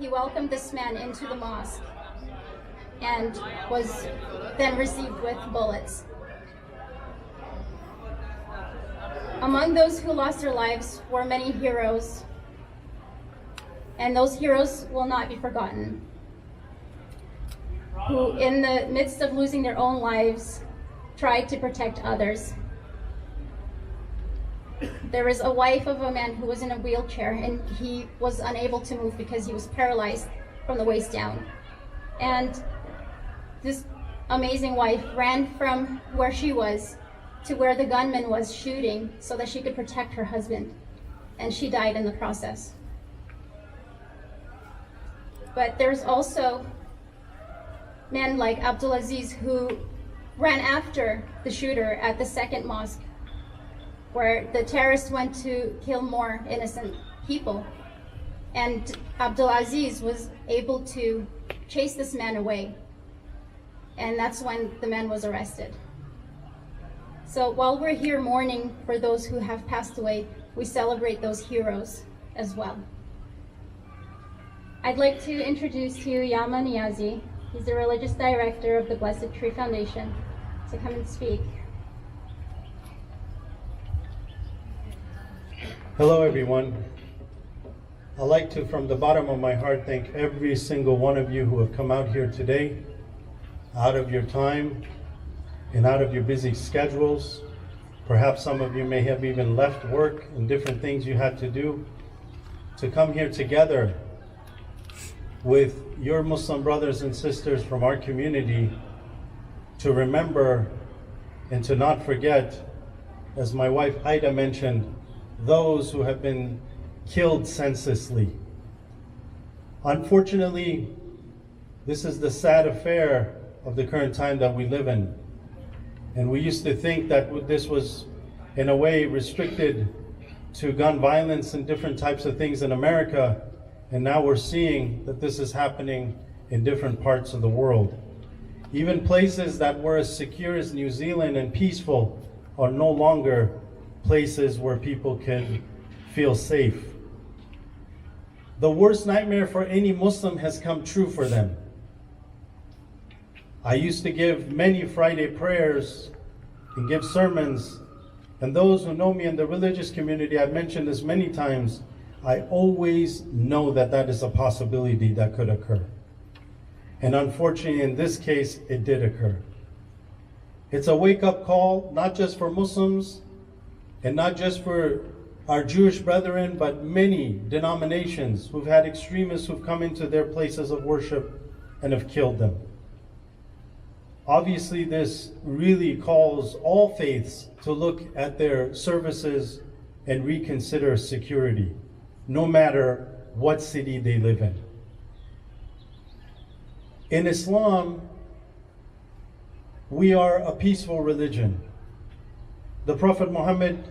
he welcomed this man into the mosque and was then received with bullets. Among those who lost their lives were many heroes, and those heroes will not be forgotten, who in the midst of losing their own lives tried to protect others. There was a wife of a man who was in a wheelchair, and he was unable to move because he was paralyzed from the waist down. And this amazing wife ran from where she was to where the gunman was shooting so that she could protect her husband, and she died in the process. But there's also men like Abdulaziz who ran after the shooter at the second mosque, where the terrorists went to kill more innocent people. And Abdulaziz was able to chase this man away. And that's when the man was arrested. So while we're here mourning for those who have passed away, we celebrate those heroes as well. I'd like to introduce to you Yama Niazi. He's the religious director of the Blessed Tree Foundation, to come and speak. Hello everyone. I'd like to, from the bottom of my heart, thank every single one of you who have come out here today, out of your time and out of your busy schedules. Perhaps some of you may have even left work and different things you had to do to come here together with your Muslim brothers and sisters from our community to remember and to not forget, as my wife Ida mentioned, those who have been killed senselessly. Unfortunately, this is the sad affair of the current time that we live in. And we used to think that this was, in a way, restricted to gun violence and different types of things in America. And now we're seeing that this is happening in different parts of the world. Even places that were as secure as New Zealand and peaceful are no longer places where people can feel safe. The worst nightmare for any Muslim has come true for them. I used to give many Friday prayers and give sermons, and those who know me in the religious community, I've mentioned this many times, I always know that that is a possibility that could occur. And unfortunately, in this case, it did occur. It's a wake-up call, not just for Muslims, and not just for our Jewish brethren, but many denominations who've had extremists who've come into their places of worship and have killed them. Obviously, this really calls all faiths to look at their services and reconsider security, no matter what city they live in. In Islam, we are a peaceful religion. The Prophet Muhammad,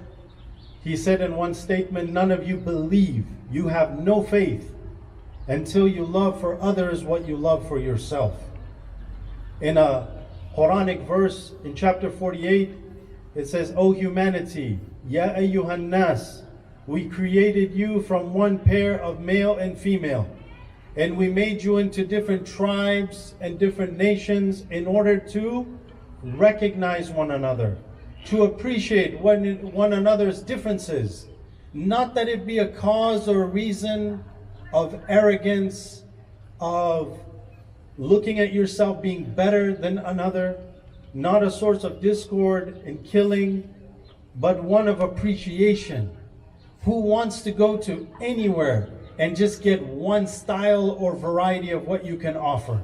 he said in one statement, none of you believe, you have no faith until you love for others what you love for yourself. In a Quranic verse in chapter 48, it says, O humanity, Ya ayyuhan nas, we created you from one pair of male and female, and we made you into different tribes and different nations in order to recognize one another, to appreciate one another's differences, not that it be a cause or a reason of arrogance, of looking at yourself being better than another, not a source of discord and killing, but one of appreciation. Who wants to go to anywhere and just get one style or variety of what you can offer?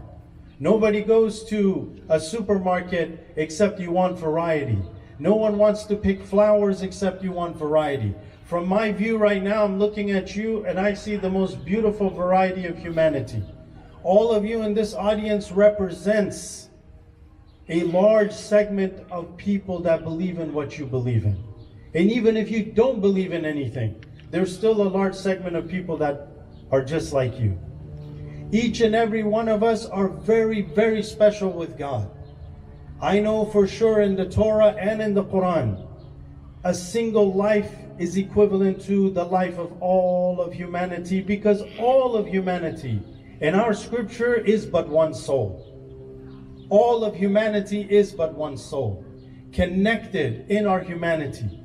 Nobody goes to a supermarket except you want variety. No one wants to pick flowers except you want variety. From my view right now, I'm looking at you and I see the most beautiful variety of humanity. All of you in this audience represents a large segment of people that believe in what you believe in. And even if you don't believe in anything, there's still a large segment of people that are just like you. Each and every one of us are very, very special with God. I know for sure in the Torah and in the Quran, a single life is equivalent to the life of all of humanity, because all of humanity And our scripture is but one soul. All of humanity is but one soul, connected in our humanity.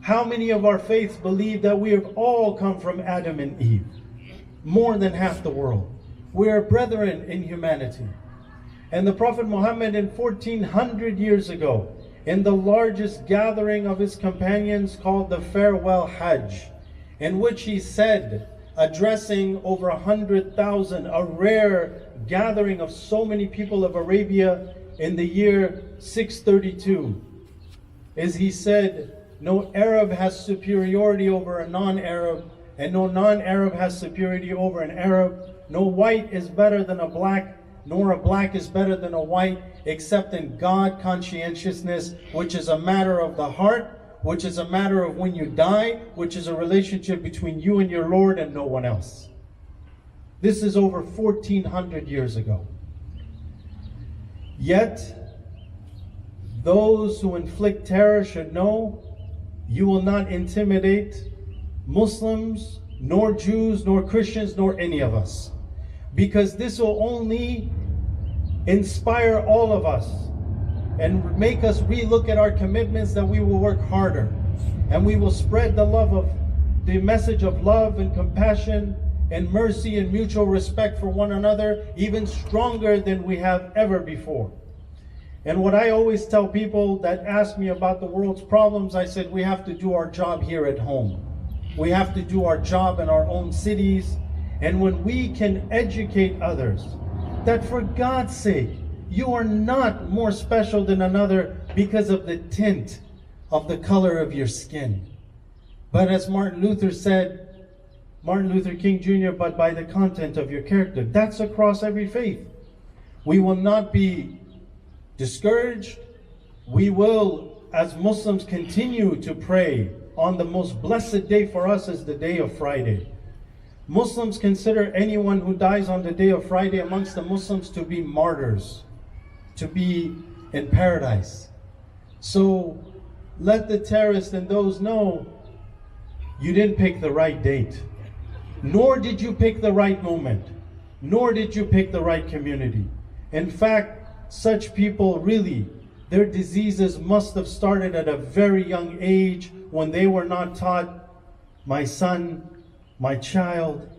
How many of our faiths believe that we have all come from Adam and Eve? More than half the world. We are brethren in humanity. And the Prophet Muhammad, in 1400 years ago, in the largest gathering of his companions called the Farewell Hajj, in which he said, addressing over 100,000, a rare gathering of so many people of Arabia in the year 632, is he said, no Arab has superiority over a non-Arab, and no non-Arab has superiority over an Arab. No white is better than a black, nor a black is better than a white, except in God conscientiousness, which is a matter of the heart, which is a matter of when you die, which is a relationship between you and your Lord and no one else. This is over 1400 years ago. Yet, those who inflict terror should know you will not intimidate Muslims, nor Jews, nor Christians, nor any of us. Because this will only inspire all of us and make us relook at our commitments, that we will work harder and we will spread the message of love and compassion and mercy and mutual respect for one another even stronger than we have ever before. And what I always tell people that ask me about the world's problems, I said we have to do our job here at home. We have to do our job in our own cities. And when we can educate others that for God's sake, you are not more special than another because of the tint of the color of your skin. But as Martin Luther King Jr., but by the content of your character. That's across every faith. We will not be discouraged. We will, as Muslims, continue to pray on the most blessed day for us is the day of Friday. Muslims consider anyone who dies on the day of Friday amongst the Muslims to be martyrs, to be in paradise. So let the terrorists and those know you didn't pick the right date, nor did you pick the right moment, nor did you pick the right community. In fact, such people really, their diseases must have started at a very young age when they were not taught, my son, my child,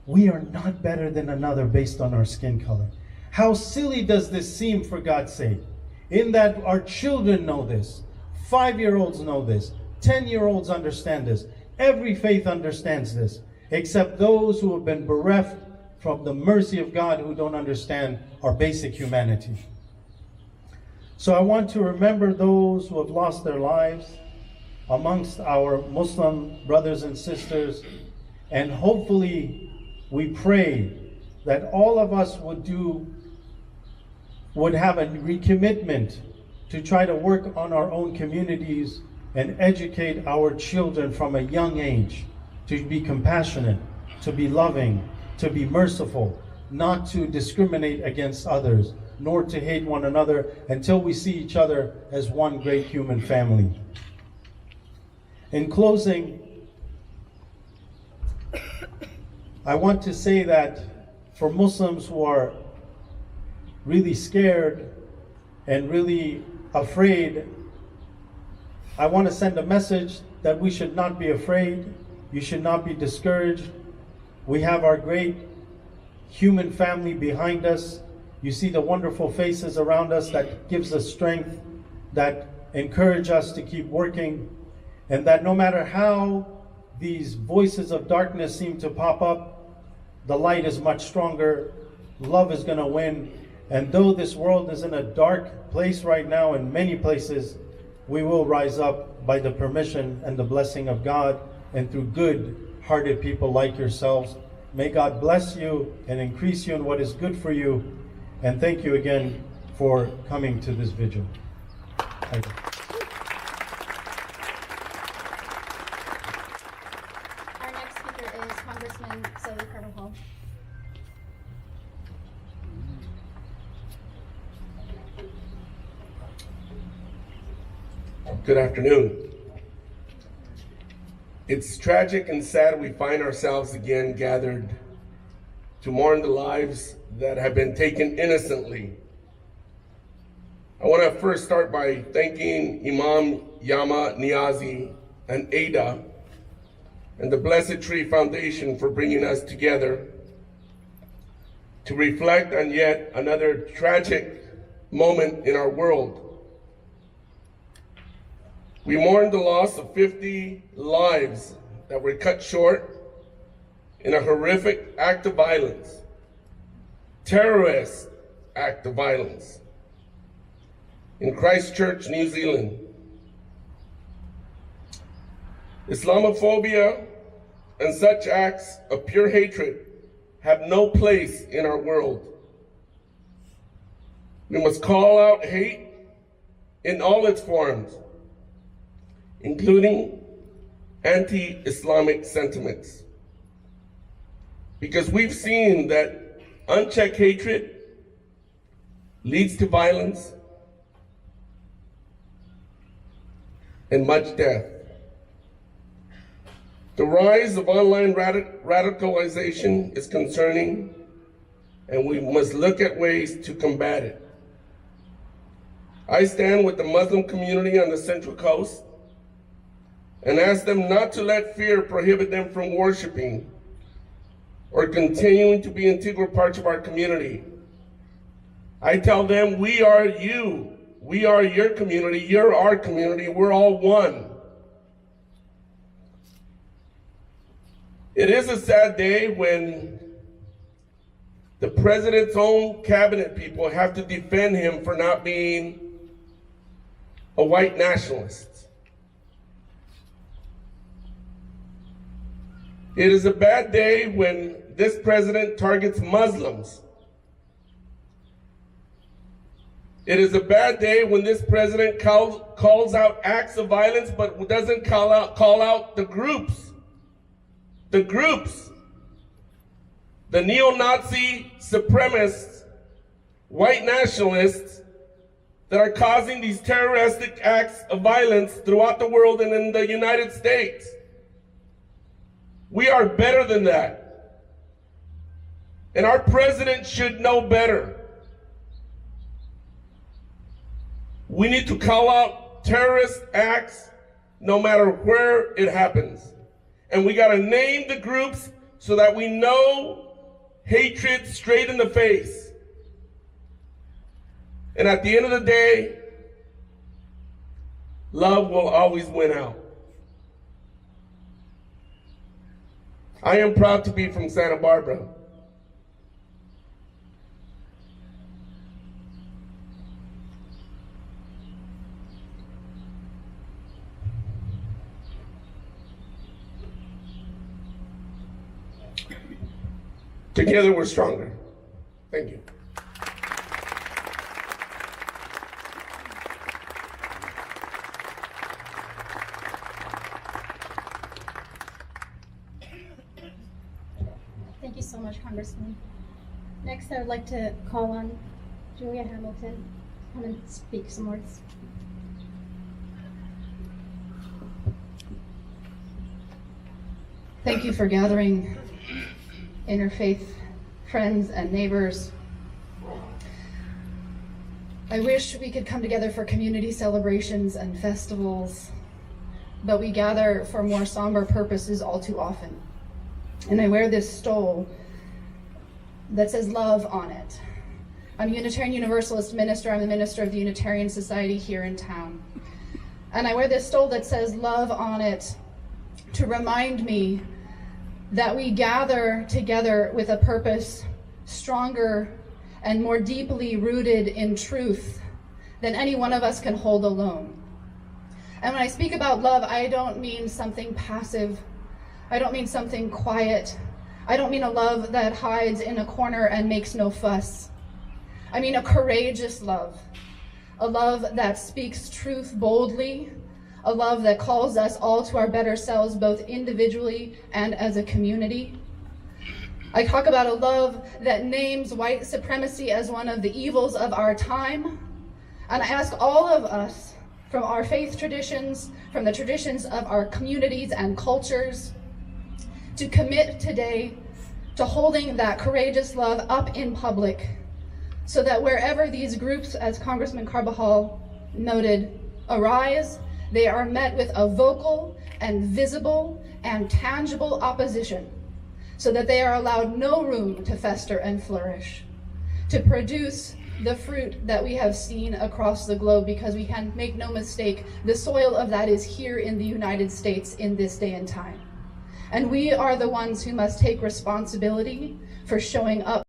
we are not better than another based on our skin color. How silly does this seem, for God's sake? In that our children know this, 5-year-olds know this, 10-year-olds understand this, every faith understands this, except those who have been bereft from the mercy of God, who don't understand our basic humanity. So I want to remember those who have lost their lives amongst our Muslim brothers and sisters, and hopefully we pray that all of us would have a recommitment to try to work on our own communities and educate our children from a young age to be compassionate, to be loving, to be merciful, not to discriminate against others, nor to hate one another, until we see each other as one great human family. In closing, I want to say that for Muslims who are really scared and really afraid, I want to send a message that we should not be afraid. You should not be discouraged. We have our great human family behind us. You see the wonderful faces around us that gives us strength, that encourage us to keep working, and that no matter how these voices of darkness seem to pop up, the light is much stronger. Love is going to win. And though this world is in a dark place right now in many places, we will rise up by the permission and the blessing of God and through good-hearted people like yourselves. May God bless you and increase you in what is good for you. And thank you again for coming to this vigil. Thank you. Our next speaker is Congressman Zoe Carvajal. Good afternoon. It's tragic and sad we find ourselves again gathered to mourn the lives that have been taken innocently. I want to first start by thanking Imam Yama Niazi and Ada and the Blessed Tree Foundation for bringing us together to reflect on yet another tragic moment in our world. We mourn the loss of 50 lives that were cut short in a horrific act of violence, terrorist act of violence, in Christchurch, New Zealand. Islamophobia and such acts of pure hatred have no place in our world. We must call out hate in all its forms, including anti-Islamic sentiments. Because we've seen that unchecked hatred leads to violence and much death. The rise of online radicalization is concerning, and we must look at ways to combat it. I stand with the Muslim community on the Central Coast and ask them not to let fear prohibit them from worshiping or continuing to be integral parts of our community. I tell them, we are you. We are your community. You're our community. We're all one. It is a sad day when the president's own cabinet people have to defend him for not being a white nationalist. It is a bad day when this president targets Muslims. It is a bad day when this president calls out acts of violence but doesn't call out the groups. The groups, the neo-Nazi supremacists, white nationalists that are causing these terroristic acts of violence throughout the world and in the United States. We are better than that. And our president should know better. We need to call out terrorist acts no matter where it happens. And we got to name the groups so that we know hatred straight in the face. And at the end of the day, love will always win out. I am proud to be from Santa Barbara. Together we're stronger. Thank you. Thank you so much, Congressman. Next, I would like to call on Julia Hamilton to come and speak some words. Thank you for gathering interfaith friends and neighbors. I wish we could come together for community celebrations and festivals, but we gather for more somber purposes all too often. And I wear this stole that says love on it. I'm a Unitarian Universalist minister. I'm the minister of the Unitarian Society here in town. And I wear this stole that says love on it to remind me that we gather together with a purpose stronger and more deeply rooted in truth than any one of us can hold alone. And when I speak about love, I don't mean something passive. I don't mean something quiet. I don't mean a love that hides in a corner and makes no fuss. I mean a courageous love, a love that speaks truth boldly, a love that calls us all to our better selves, both individually and as a community. I talk about a love that names white supremacy as one of the evils of our time. And I ask all of us, from our faith traditions, from the traditions of our communities and cultures, to commit today to holding that courageous love up in public, so that wherever these groups, as Congressman Carbajal noted, arise, they are met with a vocal and visible and tangible opposition, so that they are allowed no room to fester and flourish, to produce the fruit that we have seen across the globe, because we can make no mistake, the soil of that is here in the United States in this day and time. And we are the ones who must take responsibility for showing up